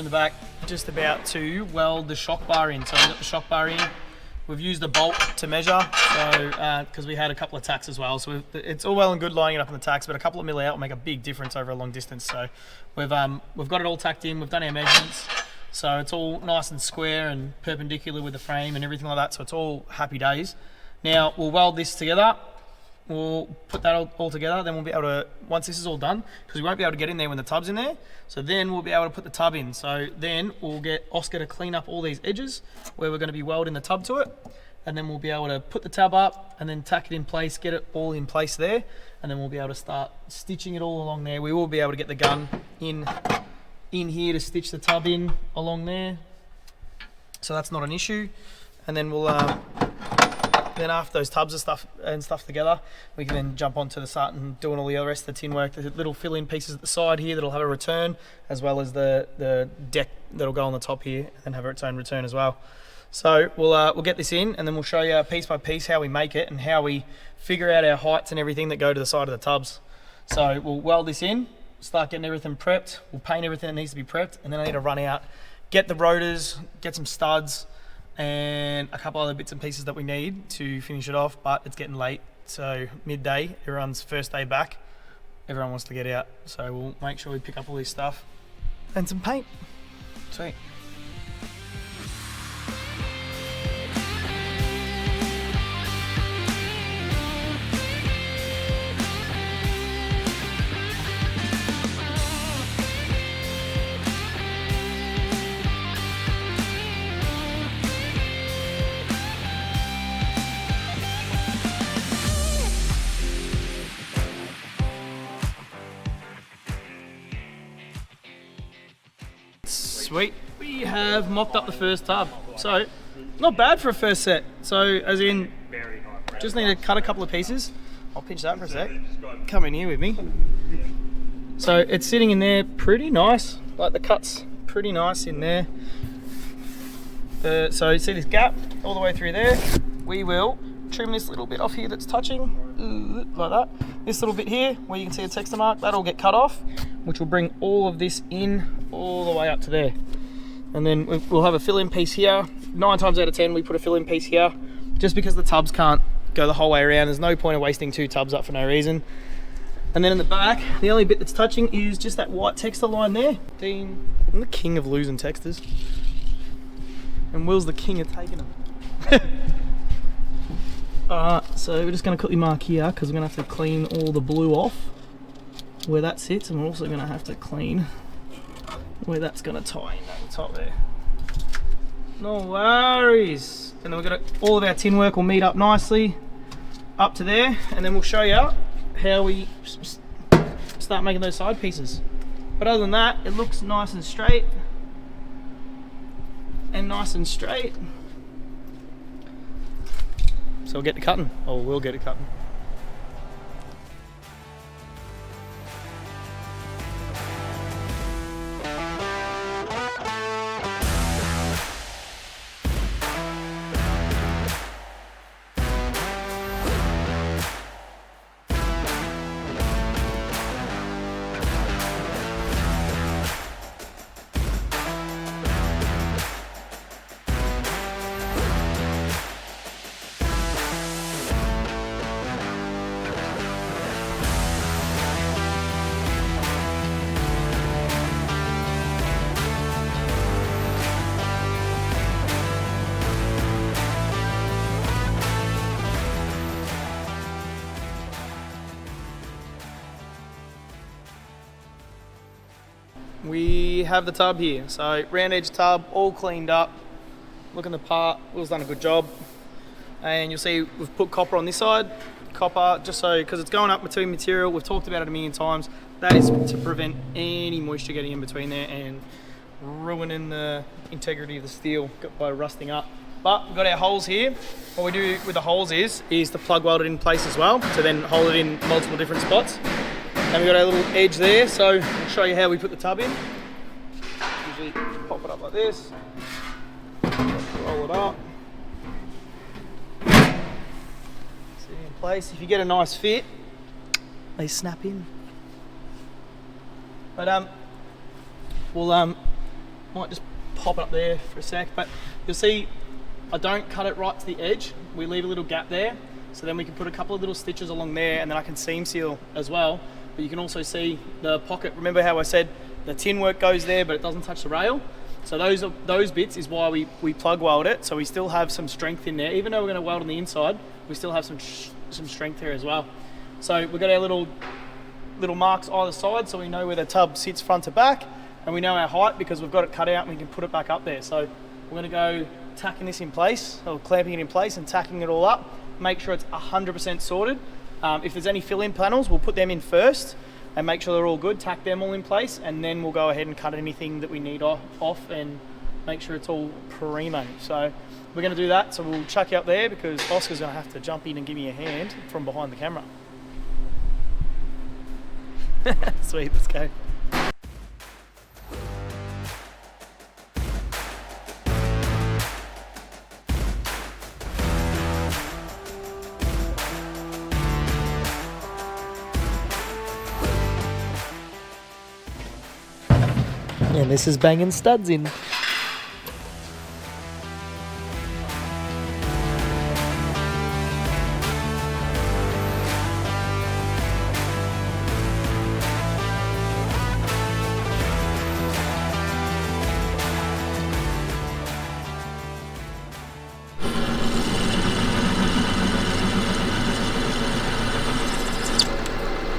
in the back, just about to weld the shock bar in. So we've got the shock bar in. We've used a bolt to measure, so because we had a couple of tacks as well. So it's all well and good lining it up in the tacks, but a couple of milli out will make a big difference over a long distance. So we've got it all tacked in. We've done our measurements, so it's all nice and square and perpendicular with the frame and everything like that. So it's all happy days. Now we'll weld this together. We'll put that all together, then we'll be able to, once this is all done, because we won't be able to get in there when the tub's in there, so then we'll be able to put the tub in. So then we'll get Oscar to clean up all these edges where we're going to be welding the tub to it, and then we'll be able to put the tub up and then tack it in place, get it all in place there, and then we'll be able to start stitching it all along there. We will be able to get the gun in here to stitch the tub in along there, so that's not an issue. And then we'll then after those tubs and stuff together, we can then jump onto the start and doing all the rest of the tin work. The little fill-in pieces at the side here that'll have a return, as well as the deck that'll go on the top here and have its own return as well. So we'll get this in, and then we'll show you piece by piece how we make it and how we figure out our heights and everything that go to the side of the tubs. So we'll weld this in, start getting everything prepped. We'll paint everything that needs to be prepped, and then I need to run out, get the rotors, get some studs, and a couple other bits and pieces that we need to finish it off. But it's getting late, so midday, everyone's first day back, everyone wants to get out, so we'll make sure we pick up all this stuff and some paint. Sweet. Sweet, we have mocked up the first tub, so not bad for a first set. So as in, just need to cut a couple of pieces. I'll pinch that for a sec. Come in here with me. So it's sitting in there pretty nice, like the cut's pretty nice in there. So you see this gap all the way through there. We will trim this little bit off here that's touching, like that. This little bit here, where you can see a texture mark, that'll get cut off, which will bring all of this in all the way up to there. And then we'll have a fill-in piece here. 9 times out of 10, we put a fill-in piece here, just because the tubs can't go the whole way around. There's no point of wasting 2 tubs up for no reason. And then in the back, the only bit that's touching is just that white texture line there. Dean, I'm the king of losing textures. And Will's the king of taking them. Alright, so we're just going to quickly mark here, because we're going to have to clean all the blue off where that sits, and we're also going to have to clean where that's going to tie in at the top there. No worries. And then we've got all of our tin work will meet up nicely up to there, and then we'll show you how we start making those side pieces. But other than that, it looks nice and straight. And nice and straight. So we'll get to cutting, or we'll get to cutting. We have the tub here, so round edge tub, all cleaned up, looking the part. Will's done a good job, and you'll see we've put copper on this side. Copper, just so, because it's going up between material, we've talked about it a million times, that is to prevent any moisture getting in between there and ruining the integrity of the steel by rusting up. But we've got our holes here. What we do with the holes is to plug weld it in place as well, to then hold it in multiple different spots. And we've got our little edge there, so I'll show you how we put the tub in. Usually pop it up like this, roll it up, sit in place. If you get a nice fit, they snap in. But we'll Might just pop it up there for a sec, but you'll see I don't cut it right to the edge. We leave a little gap there, so then we can put a couple of little stitches along there, and then I can seam seal as well. But you can also see the pocket. Remember how I said the tin work goes there, but it doesn't touch the rail? So those bits is why we plug weld it, so we still have some strength in there. Even though we're going to weld on the inside, we still have some strength here as well. So we've got our little marks either side, so we know where the tub sits front to back, and we know our height because we've got it cut out and we can put it back up there. So we're going to go tacking this in place, or clamping it in place and tacking it all up. Make sure it's 100% sorted. If there's any fill-in panels, we'll put them in first and make sure they're all good, tack them all in place, and then we'll go ahead and cut anything that we need off and make sure it's all primo. So we're going to do that, so we'll chuck you up there because Oscar's going to have to jump in and give me a hand from behind the camera. Sweet, let's go. And this is banging studs in.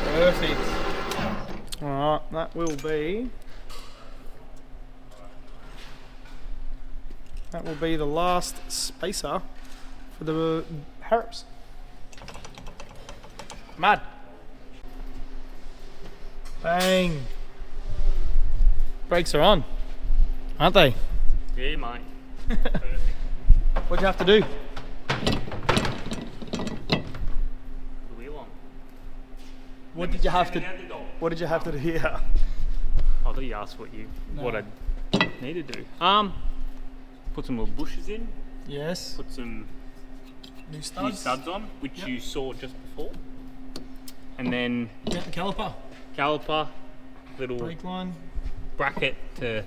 Perfect. Alright, that will be the last spacer for the harrops. Mad. Bang. Brakes are on, aren't they? Yeah, mate. What'd you have to do? The wheel on. What did you have to do here? I thought you asked what I need to do. Put some more bushes in. Yes. Put some New studs on, which you saw just before. And then the caliper, little brake line, bracket to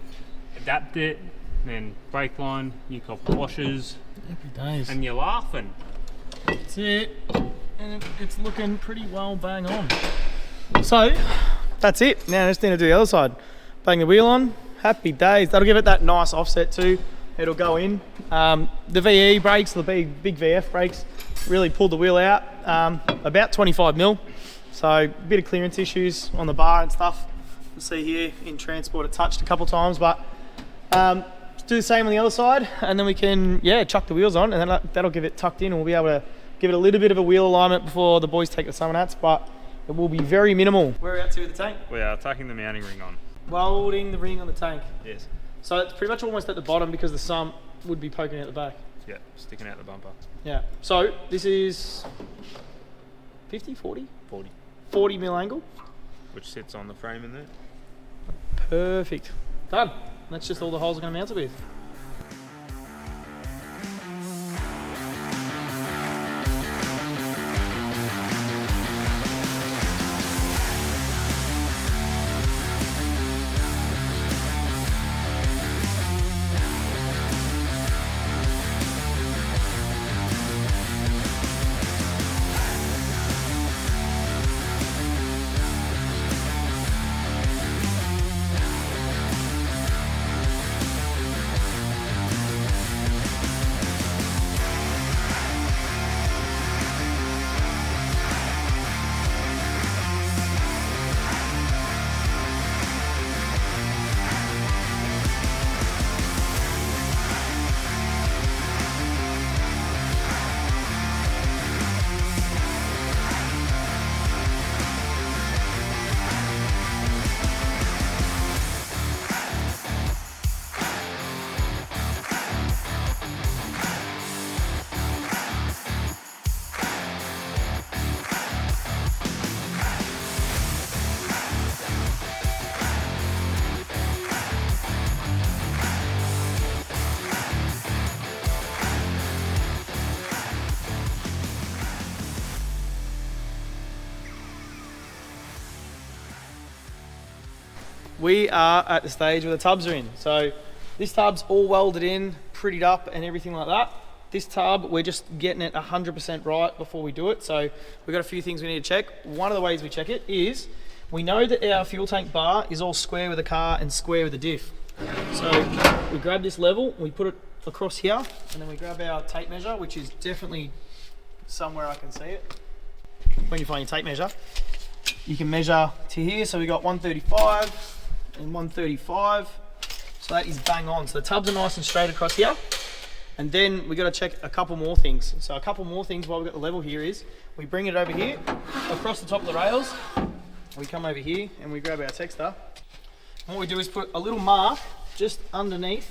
adapt it, and then brake line, new copper washers. Happy days. And you're laughing. That's it. And it's looking pretty well bang on. So that's it. Now I just need to do the other side. Bang the wheel on. Happy days. That'll give it that nice offset too. It'll go in. The VE brakes, the big VF brakes, really pulled the wheel out, about 25 mil. So a bit of clearance issues on the bar and stuff. You'll see here in transport it touched a couple times, but let's do the same on the other side, and then we can chuck the wheels on, and then that'll give it tucked in, and we'll be able to give it a little bit of a wheel alignment before the boys take the Summernats, but it will be very minimal. Where are we at to with the tank? We are tacking the mounting ring on. Welding the ring on the tank. Yes. So it's pretty much almost at the bottom because the sump would be poking out the back. Yeah, sticking out the bumper. Yeah. So this is 50, 40? 40. 40 mil angle. Which sits on the frame in there. Perfect. Done. That's just all the holes we're going to mount it with. We are at the stage where the tubs are in. So This tub's all welded in, prettied up and everything like that. This tub, we're just getting it 100% right before we do it. So we've got a few things we need to check. One of the ways we check it is, we know that our fuel tank bar is all square with the car and square with the diff. So we grab this level, we put it across here, and then we grab our tape measure, which is definitely somewhere I can see it. When you find your tape measure, you can measure to here. So we got 135 and 135. So that is bang on. So the tubs are nice and straight across here. And then we got to check a couple more things. So a couple more things while we've got the level here is, we bring it over here, across the top of the rails. We come over here and we grab our texter. And what we do is put a little mark just underneath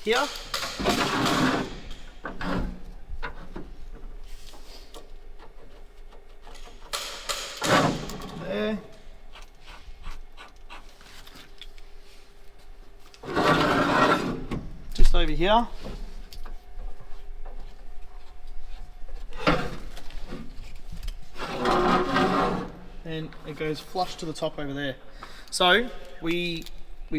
here. There. Just over here. And it goes flush to the top over there. So we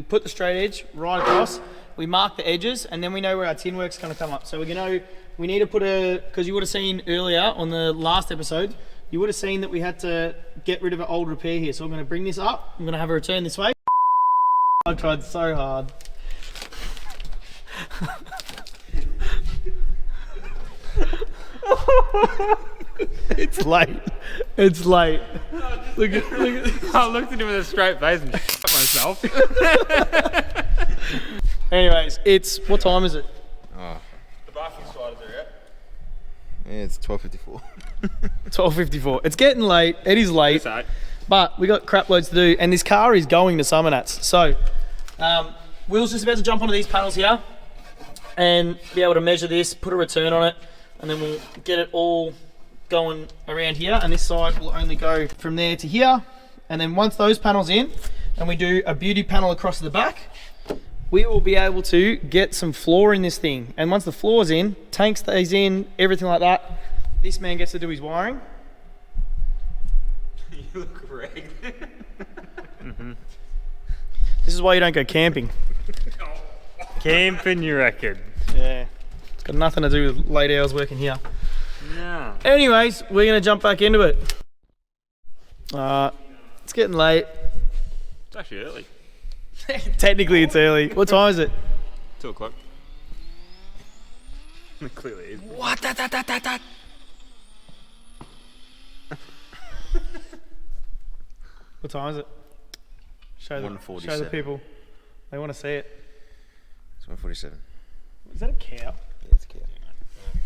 put the straight edge right across, we mark the edges, and then we know where our tin work's gonna come up. So we need to put because you would have seen earlier on the last episode, you would have seen that we had to get rid of an old repair here. So I'm gonna bring this up, I'm gonna have a return this way. I tried so hard. It's late. It's late. Look at I looked at him with a straight face and shot myself. Anyways, what time is it? Oh, The bathroom sliders are out. yeah, it's 12:54. 12:54. It's getting late. It is late. But we got crap loads to do, and this car is going to Summernats. So, Will's just about to jump onto these panels here and be able to measure this, put a return on it, and then we'll get it all going around here. And this side will only go from there to here. And then once those panels in, and we do a beauty panel across the back, we will be able to get some floor in this thing. And once the floor's in, tank stays in, everything like that, this man gets to do his wiring. You look ragged. This is why you don't go camping. Camping, you reckon? Yeah. It's got nothing to do with late hours working here. No. Anyways, we're going to jump back into it. It's getting late. It's actually early. Technically it's early. What time is it? 2 o'clock. It clearly is. What? What time is it? Show the 1:47. people. They want to see it. It's 1:47. Is that a cow? Yeah, it's cow.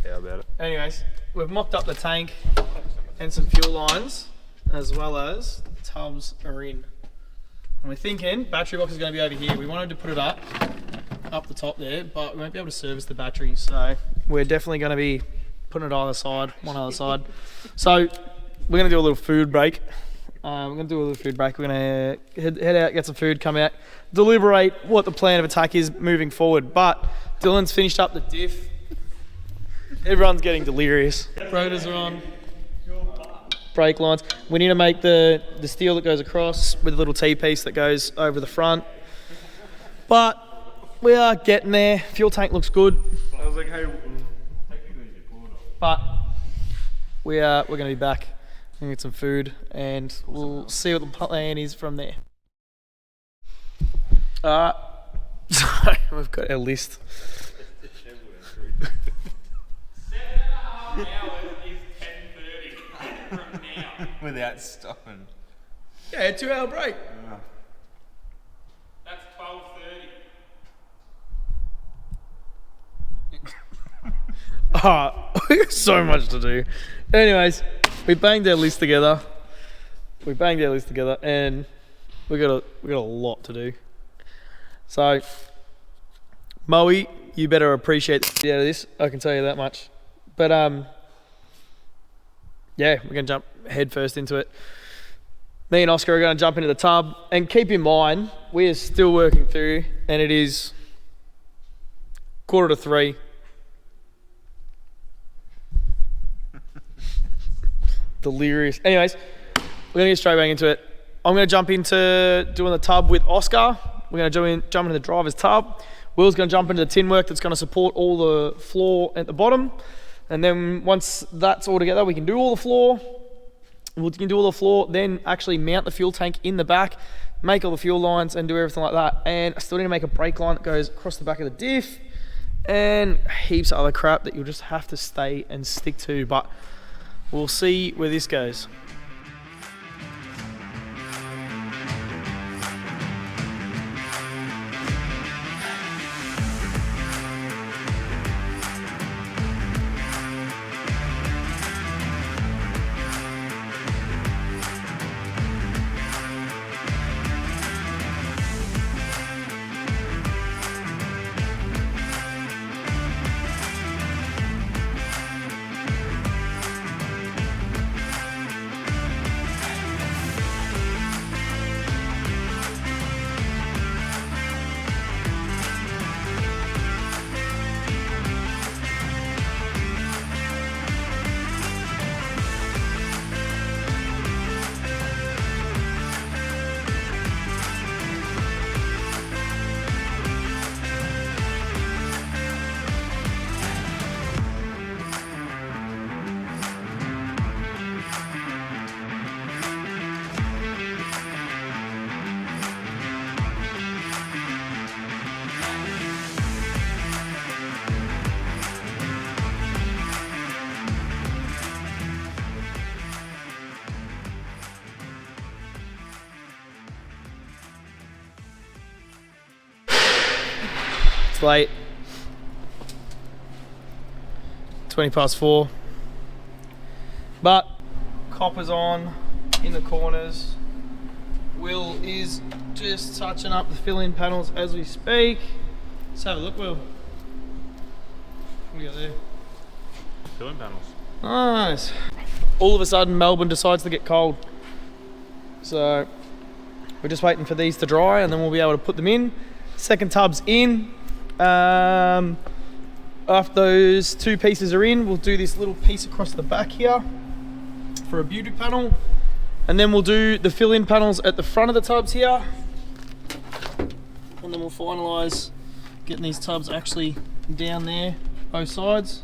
How about it? Anyways, we've mocked up the tank and some fuel lines, as well as the tubs are in. And we're thinking battery box is going to be over here. We wanted to put it up the top there, but we won't be able to service the battery. So we're definitely going to be putting it either side, one other side. So we're going to do a little food break. We're going to head out, get some food, come out, deliberate what the plan of attack is moving forward. But Dylan's finished up the diff. Everyone's getting delirious. Rotors are on. Brake lines. We need to make the steel that goes across with a little T-piece that goes over the front. But we are getting there. Fuel tank looks good. I was like, hey, But we're going to be back and get some food, and we'll see what the plan is from there. So we've got our list. 7.5 hours is 10:30 from now. Without stopping. Yeah, 2 hour break. That's 12:30. We got so much to do. Anyways, we banged our list together. And we got a lot to do. So, Moe, you better appreciate the shit out of this. I can tell you that much. But yeah, we're gonna jump head first into it. Me and Oscar are gonna jump into the tub, and keep in mind we are still working through, and it is 2:45. Delirious. Anyways, we're gonna get straight back into it. I'm going to jump into doing the tub with Oscar. We're going to jump into the driver's tub. Will's going to jump into the tin work that's going to support all the floor at the bottom. And then once that's all together, we can do all the floor. We can do all the floor, then actually mount the fuel tank in the back, make all the fuel lines and do everything like that. And I still need to make a brake line that goes across the back of the diff and heaps of other crap that you'll just have to stay and stick to. But we'll see where this goes. It's late. 4:20. But copper's on in the corners. Will is just touching up the fill-in panels as we speak. Let's have a look, Will. What do you got there? Fill-in panels. Nice. All of a sudden Melbourne decides to get cold. So we're just waiting for these to dry and then we'll be able to put them in. Second tub's in. After those two pieces are in, we'll do this little piece across the back here for a beauty panel. And then we'll do the fill-in panels at the front of the tubs here. And then we'll finalise getting these tubs actually down there, both sides.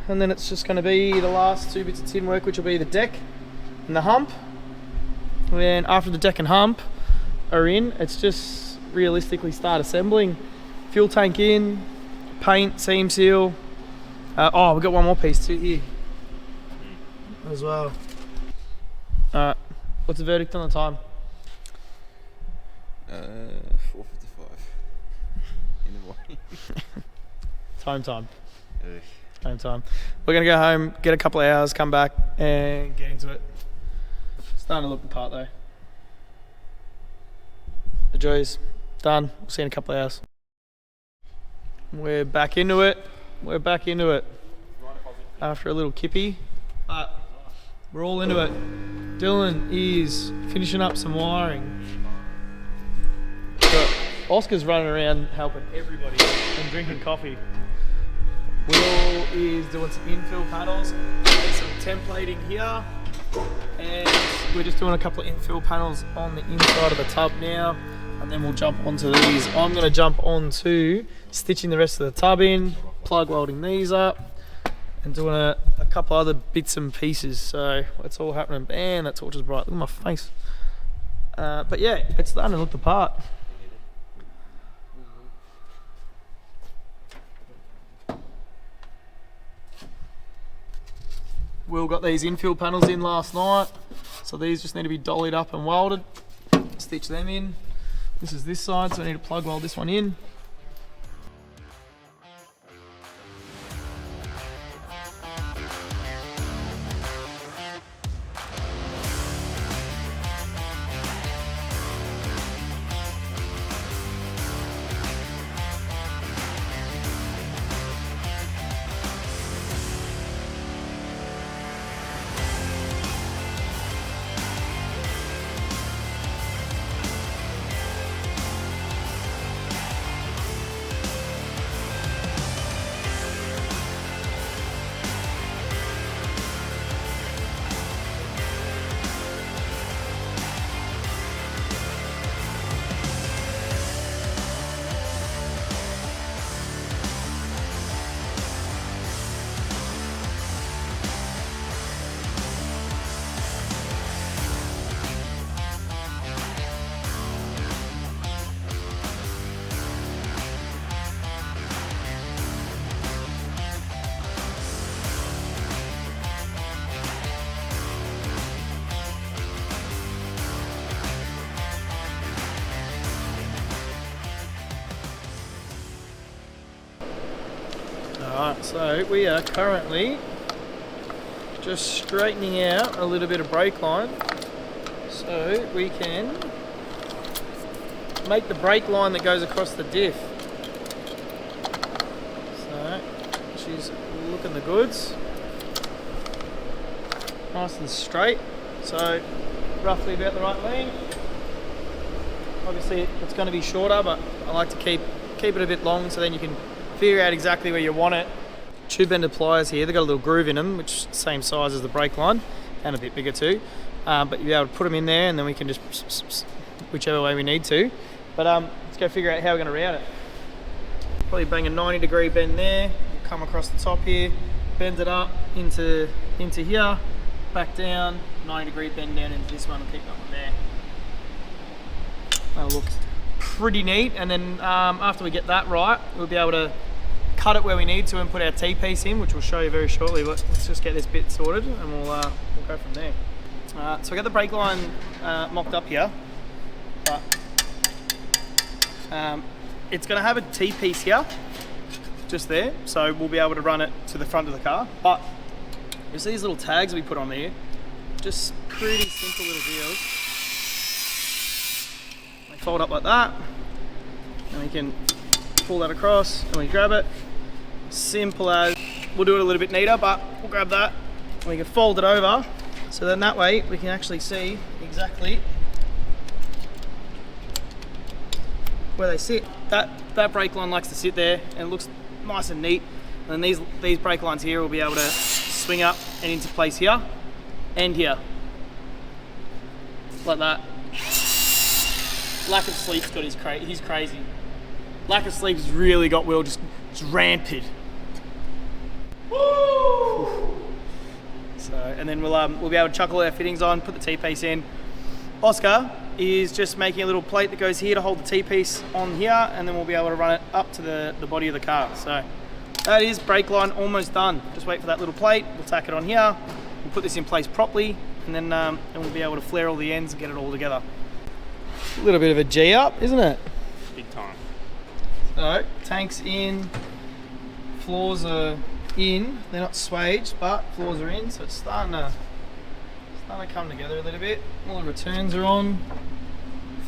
And then it's just going to be the last two bits of tin work, which will be the deck and the hump. And then after the deck and hump are in, it's just realistically start assembling. Fuel tank in, paint, seam seal. Oh, we've got one more piece too here as well. Alright, what's the verdict on the time? 4:55 in the morning. Time. Ugh. Time. We're gonna go home, get a couple of hours, come back and get into it. Starting to look the part though. The joys, done. We'll see you in a couple of hours. We're back into it. After a little kippy, but we're all into it. Dylan is finishing up some wiring. But Oscar's running around helping everybody and drinking coffee. Will is doing some infill panels, and some templating here, and we're just doing a couple of infill panels on the inside of the tub now, and then we'll jump onto these. I'm going to jump onto stitching the rest of the tub in, plug welding these up, and doing a couple other bits and pieces. So it's all happening. Man, that torch is bright. Look at my face. But yeah, it's starting to look the part. Will got these infill panels in last night, so these just need to be dollied up and welded. Stitch them in. This is this side, so I need to plug weld this one in. Alright, so we are currently just straightening out a little bit of brake line so we can make the brake line that goes across the diff. So she's looking the goods. Nice and straight, so roughly about the right length. Obviously it's going to be shorter, but I like to keep it a bit long so then you can figure out exactly where you want it. Tube bender pliers here, they've got a little groove in them, which is the same size as the brake line, and a bit bigger too. But you'll be able to put them in there and then we can just whichever way we need to. But let's go figure out how we're going to route it. Probably bang a 90-degree bend there, come across the top here, bend it up into here, back down, 90-degree bend down into this one and keep going there. That'll look pretty neat, and then after we get that right, we'll be able to cut it where we need to and put our T-piece in, which we'll show you very shortly, but let's just get this bit sorted and we'll go from there. So I got the brake line mocked up here, but it's going to have a T-piece here, just there, so we'll be able to run it to the front of the car. But you see these little tags we put on there, just pretty simple little deals. They fold up like that, and we can pull that across, and we grab it. Simple as, we'll do it a little bit neater, but we'll grab that, and we can fold it over, so then that way we can actually see exactly where they sit. That brake line likes to sit there, and it looks nice and neat. And then these brake lines here will be able to swing up and into place here and here, like that. Lack of sleep's got he's crazy. Lack of sleep's really got Will just rampant. Woo! So, and then we'll be able to chuck all our fittings on, put the T-piece in. Oscar is just making a little plate that goes here to hold the T-piece on here, and then we'll be able to run it up to the body of the car. So that is brake line almost done. Just wait for that little plate, we'll tack it on here, we'll put this in place properly, and then we'll be able to flare all the ends and get it all together. A little bit of a G up, isn't it? Big time. So, tanks in, floors are in, they're not swaged, but floors are in, so it's starting to come together a little bit. All the returns are on,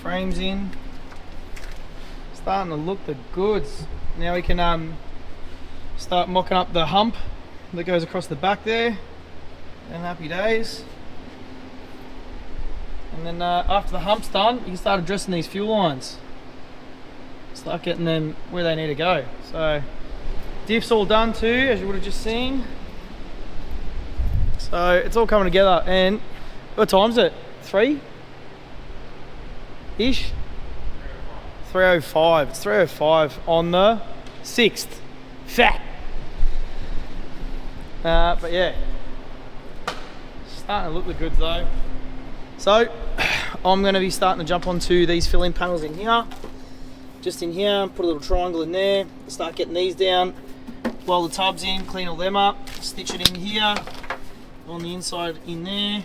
frames in, starting to look the goods. Now we can start mocking up the hump that goes across the back there, and happy days. And then after the hump's done, you can start addressing these fuel lines. Start getting them where they need to go. So diff's all done too, as you would have just seen. So it's all coming together. And what time's it? 3-ish? 3:05. It's 3:05 on the 6th. Fat. But yeah, starting to look the goods though. So I'm going to be starting to jump onto these fill-in panels in here. Just in here, put a little triangle in there, start getting these down, weld the tubs in, clean all them up, stitch it in here, on the inside in there.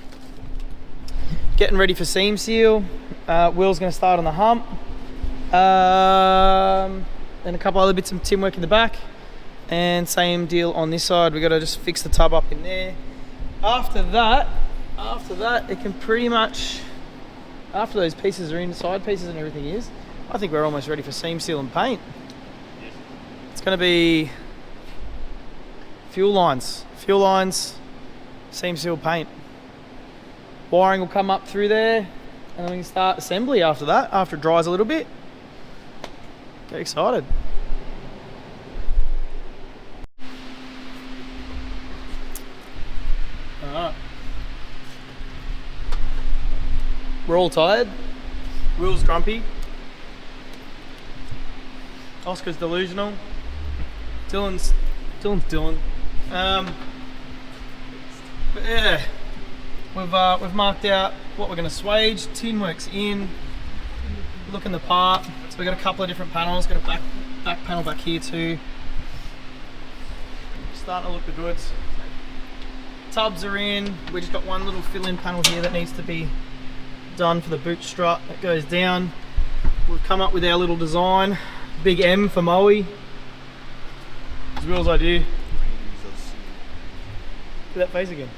Getting ready for seam seal. Will's going to start on the hump. And a couple other bits of tin work in the back. And same deal on this side, we've got to just fix the tub up in there. After that, it can pretty much, after those pieces are in, side pieces and everything is, I think we're almost ready for seam seal and paint. It's going to be fuel lines, seam seal, paint. Wiring will come up through there, and then we can start assembly after that, after it dries a little bit. Get excited. Alright. We're all tired. Will's grumpy. Oscar's delusional. Dylan's Dylan. But yeah, we've marked out what we're going to swage. Tin works in, looking the part. So we've got a couple of different panels. Got a back panel back here too. Starting to look the goods. Tubs are in. We just got one little fill-in panel here that needs to be done for the boot strut that goes down. We've come up with our little design. Big M for Moe. It's Will's idea. that face again.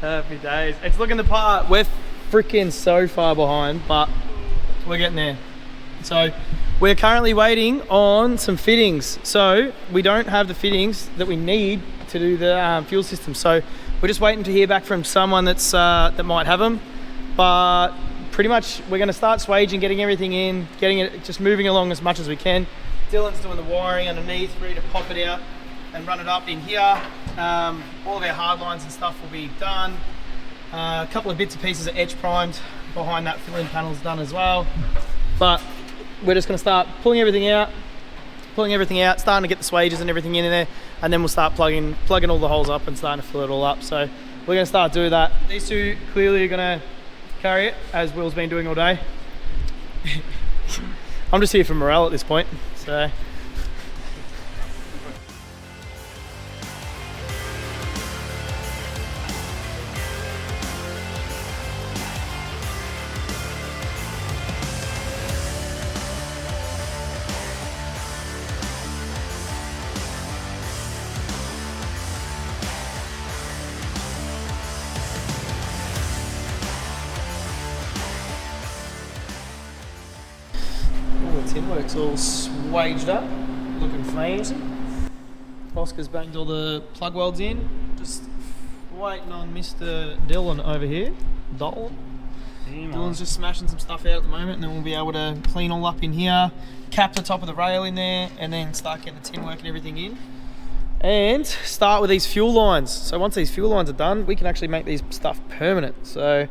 Happy days. It's looking the part. We're freaking so far behind, but we're getting there. So we're currently waiting on some fittings. So we don't have the fittings that we need to do the fuel system. So we're just waiting to hear back from someone that's that might have them. But pretty much we're going to start swaging, getting everything in, getting it just moving along as much as we can. Dylan's doing the wiring underneath, ready to pop it out and run it up in here. All of our hard lines and stuff will be done. A couple of bits and pieces of edge primed behind that fill-in panel is done as well. But we're just going to start pulling everything out, starting to get the swages and everything in there, and then we'll start plugging all the holes up and starting to fill it all up. So we're going to start doing that. These two clearly are going to carry it, as Will's been doing all day. I'm just here for morale at this point. So. Tin works all swaged up, looking fancy. Oscar's banged all the plug welds in. Just waiting on Mr. Dylan over here. Dylan's just smashing some stuff out at the moment, and then we'll be able to clean all up in here, cap the top of the rail in there, and then start getting the tin work and everything in. And start with these fuel lines. So once these fuel lines are done, we can actually make these stuff permanent. So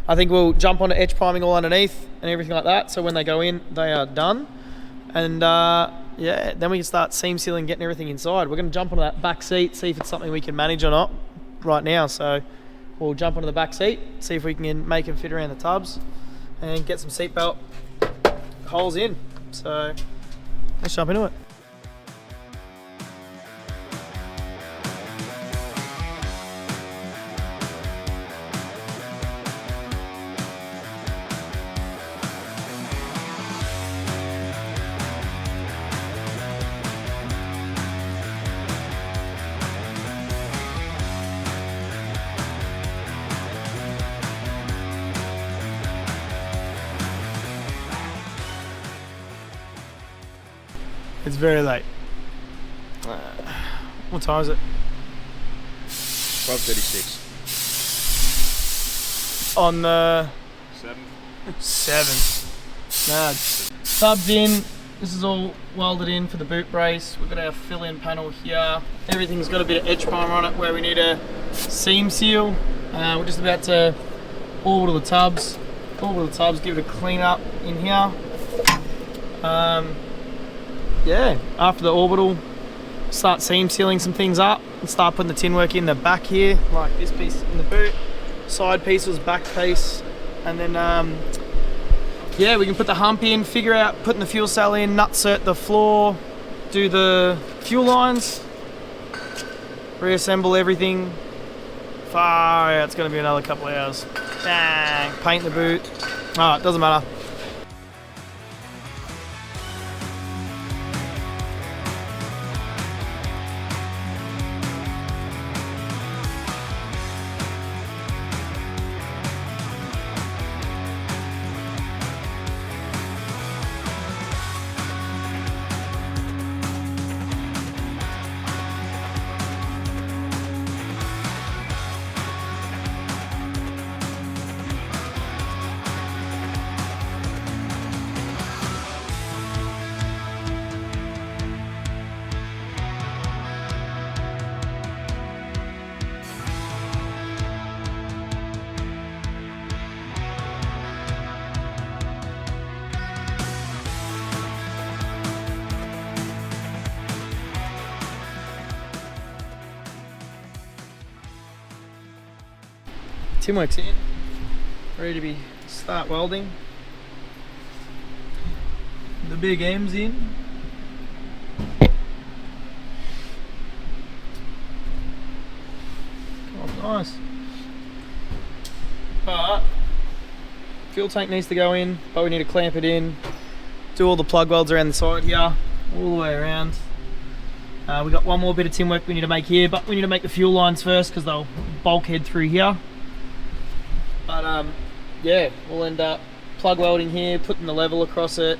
I think we'll jump onto edge priming all underneath and everything like that. So when they go in, they are done. And yeah, then we can start seam sealing, getting everything inside. We're going to jump onto that back seat, see if it's something we can manage or not right now. So we'll jump onto the back seat, see if we can make them fit around the tubs and get some seatbelt holes in. So let's jump into it. It's very late. What time is it? 12:36. On the 7th. 7th. Nah, tubs in. This is all welded in for the boot brace. We've got our fill-in panel here. Everything's got a bit of edge primer on it where we need a seam seal. We're just about to orbital the tubs. Give it a clean up in here. Yeah, after the orbital, start seam sealing some things up and start putting the tin work in the back here, like this piece in the boot, side pieces, back piece, and then yeah, we can put the hump in, figure out putting the fuel cell in, nutsert the floor, do the fuel lines, reassemble everything. Far out, it's going to be another couple of hours. Bang, paint the boot. Oh, it doesn't matter. Tin works in, ready to start welding. The big M's in. Oh, nice. But fuel tank needs to go in, but we need to clamp it in, do all the plug welds around the side here, all the way around. We got one more bit of tin work we need to make here, but we need to make the fuel lines first because they'll bulkhead through here. But yeah, we'll end up plug welding here, putting the level across it,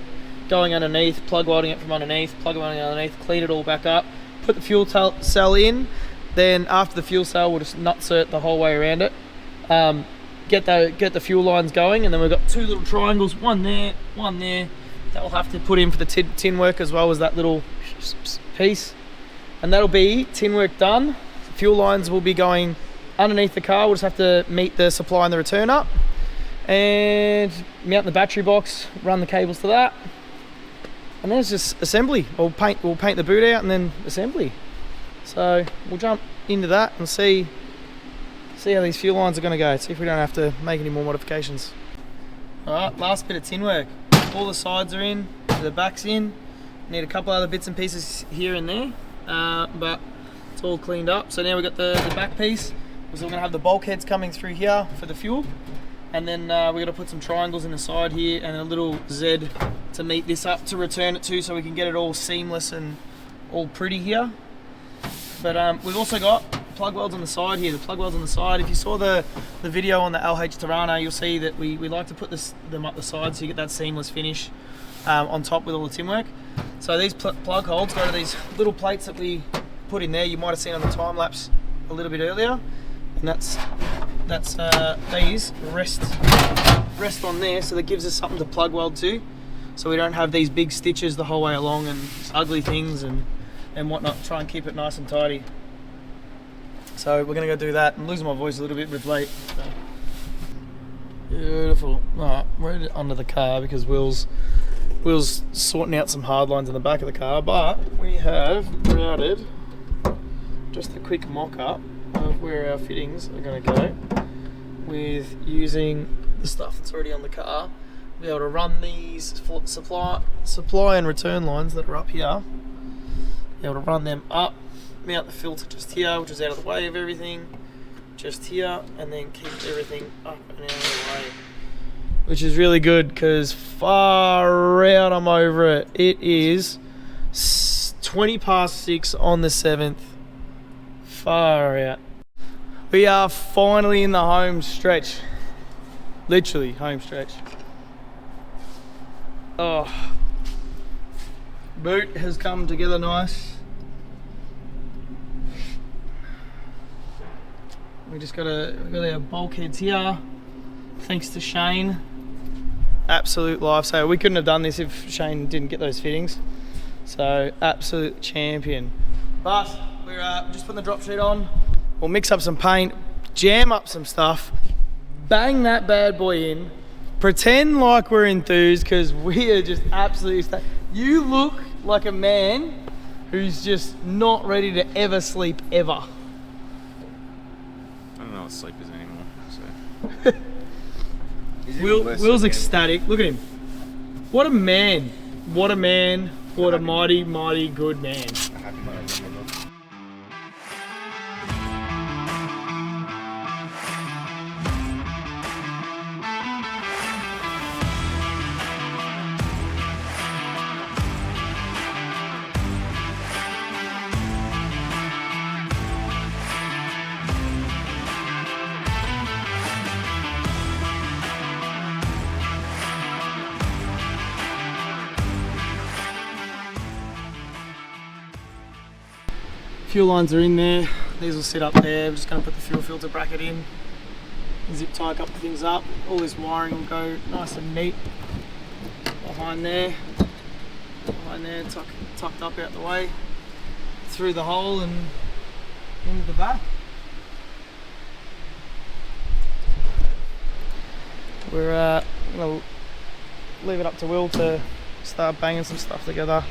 going underneath, plug welding it from underneath, plug welding it underneath, clean it all back up, put the fuel cell in. Then after the fuel cell, we'll just nutsert the whole way around it. Get the fuel lines going, and then we've got two little triangles, one there, that we'll have to put in for the tin work as well as that little piece. And that'll be tin work done. Fuel lines will be going underneath the car. We'll just have to meet the supply and the return up, and mount the battery box, run the cables to that, and then it's just assembly. We'll paint the boot out and then assembly. So we'll jump into that and see how these fuel lines are going to go. See if we don't have to make any more modifications. All right, last bit of tin work. All the sides are in, the back's in. Need a couple other bits and pieces here and there, but it's all cleaned up. So now we've got the back piece. We're still going to have the bulkheads coming through here for the fuel, and then we're going to put some triangles in the side here and a little Z to meet this up to return it to, so we can get it all seamless and all pretty here. But we've also got plug welds on the side here. The plug welds on the side, if you saw the video on the LH Tirana, you'll see that we like to put them up the side so you get that seamless finish on top with all the tin work. So these plug holes go to these little plates that we put in there. You might have seen on the time lapse a little bit earlier, and that's these rest on there, so that gives us something to plug weld to, so we don't have these big stitches the whole way along and ugly things and whatnot. Try and keep it nice and tidy. So we're gonna go do that. I'm losing my voice a little bit with late. So. Beautiful. Alright, we're under the car because Will's sorting out some hard lines in the back of the car, but we have routed just a quick mock-up of where our fittings are going to go with using the stuff that's already on the car. Be able to run these supply and return lines that are up here. Be able to run them up, mount the filter just here, which is out of the way of everything, just here, and then keep everything up and out of the way. Which is really good because far out, I'm over it. It is 20 past 6 on the 7th. Far out. We are finally in the home stretch. Literally home stretch. Oh, boot has come together nice. We got our bulkheads here, thanks to Shane. Absolute lifesaver. We couldn't have done this if Shane didn't get those fittings. So absolute champion. But we're just putting the drop sheet on. We'll mix up some paint, jam up some stuff, bang that bad boy in, pretend like we're enthused because we are just absolutely You look like a man who's just not ready to ever sleep ever. I don't know what sleep is anymore. So. Will's ecstatic. Look at him. What a man. What a man. What a mighty, mighty good man. Fuel lines are in there. These will sit up there. I'm just going to put the fuel filter bracket in, zip tie a couple of things up. All this wiring will go nice and neat behind there, tucked up out the way, through the hole and into the back. We're going to leave it up to Will to start banging some stuff together.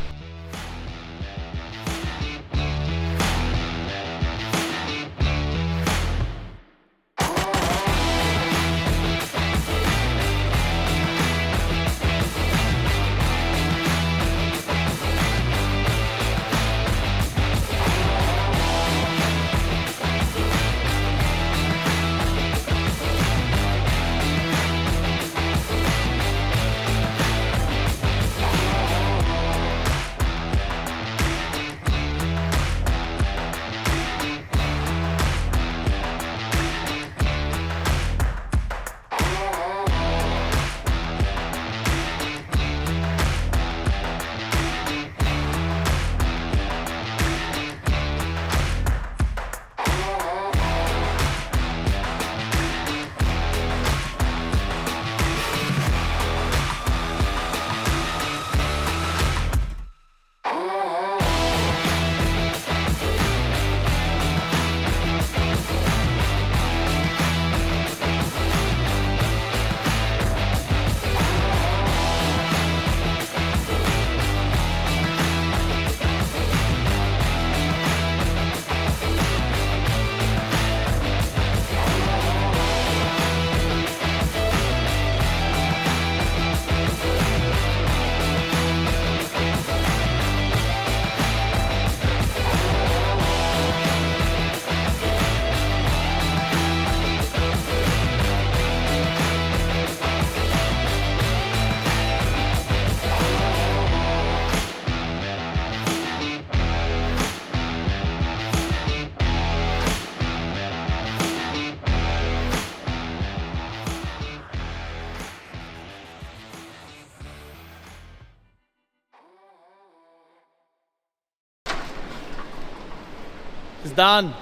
It's done.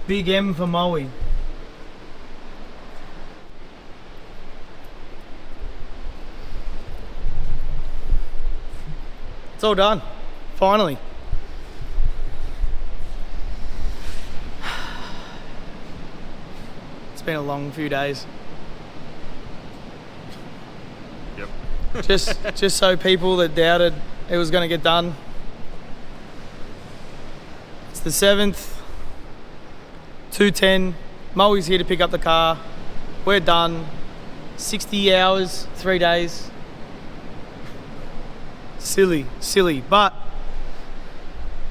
Big M for Moe. It's all done, finally. It's been a long few days. Yep. Just so people that doubted it was going to get done. It's the 7th, 2:10. Moe's here to pick up the car. We're done. 60 hours, 3 days. Silly, but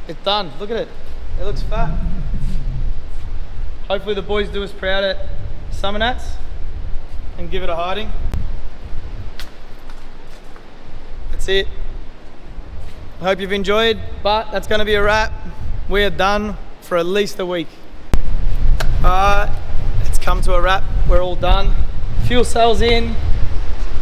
it's done. Look at it. It looks fat. Hopefully the boys do us proud at Summernats and give it a hiding. That's it. I hope you've enjoyed, but that's going to be a wrap. We are done for at least a week. It's come to a wrap. We're all done. Fuel cells in.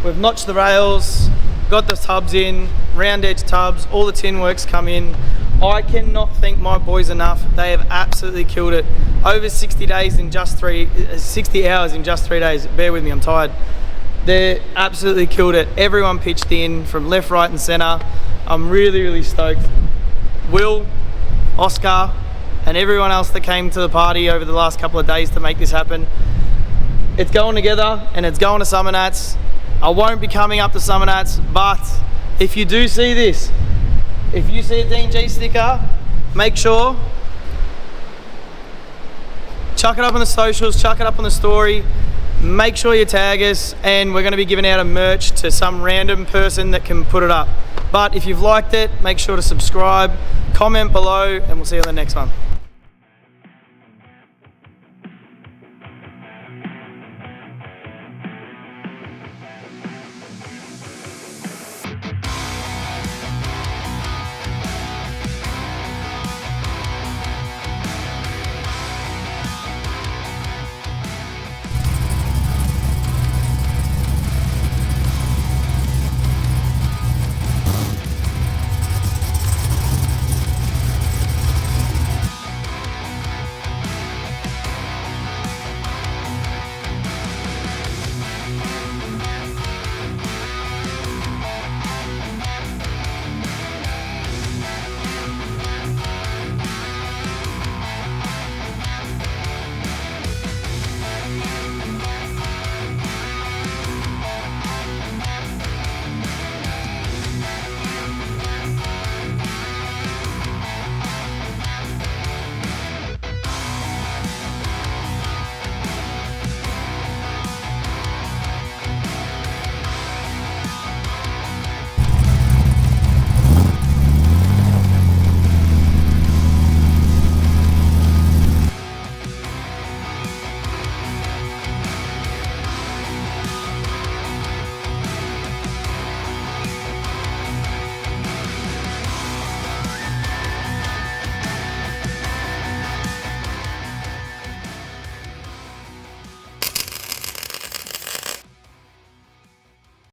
We've notched the rails, got the tubs in, round edge tubs, all the tin works come in. I cannot thank my boys enough. They have absolutely killed it. Over 60 hours in just 3 days. Bear with me, I'm tired. They absolutely killed it. Everyone pitched in from left, right and center. I'm really stoked. Will, Oscar, and everyone else that came to the party over the last couple of days to make this happen. It's going together and it's going to Summernats. I won't be coming up to Summernats, but if you do see this, if you see a D&G sticker, make sure, chuck it up on the socials, chuck it up on the story, make sure you tag us, and we're going to be giving out a merch to some random person that can put it up. But if you've liked it, make sure to subscribe, comment below, and we'll see you on the next one.